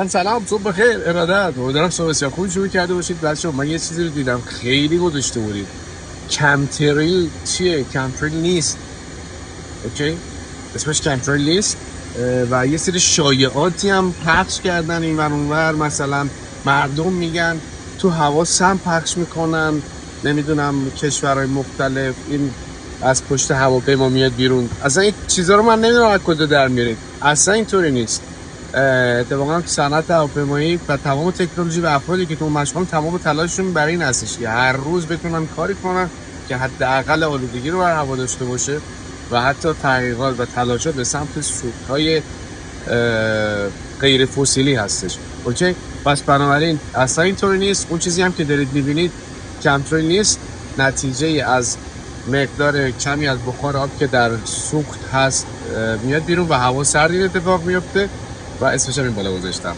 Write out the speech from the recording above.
سلام، صبح بخیر. ارادت. امیدوارم صبح بسیار خوبی شروع کرده باشید. بچه‌ها من یه چیزی رو دیدم خیلی گذاشته بودید. کمتریل چیه؟ کمتریل نیست. اوکی؟ اسمش کمتریل نیست. و یه سری شایعاتی هم پخش کردن این ور اون ور. مثلا مردم میگن تو هوا سم پخش میکنن، نمیدونم کشورهای مختلف این از پشت هواپیما میاد بیرون. اصلا این چیزا رو من نمیدونم از کجا در میارید. اصلا اینطوری نیست. اتفاقا صنعت هواپیمایی و تمام تکنولوژی و افرادی که تو مشغول تمام تلاششون برای این هستش که هر روز بتونن کاری کنن که حداقل آلودگی رو بر هوا داشته باشه و حتی تحقیقات و تلاشات به سمت سوخت‌های غیر فسیلی هستش. اوکی، پس بنابراین اصلا اینطوری نیست. اون چیزی هم که دارید میبینید کمتریل نیست، نتیجه از مقدار کمی از بخار آب که در سوخت هست میاد بیرون و هوا سرد اتفاق میفته و اسمش هم این بالا گذاشتم.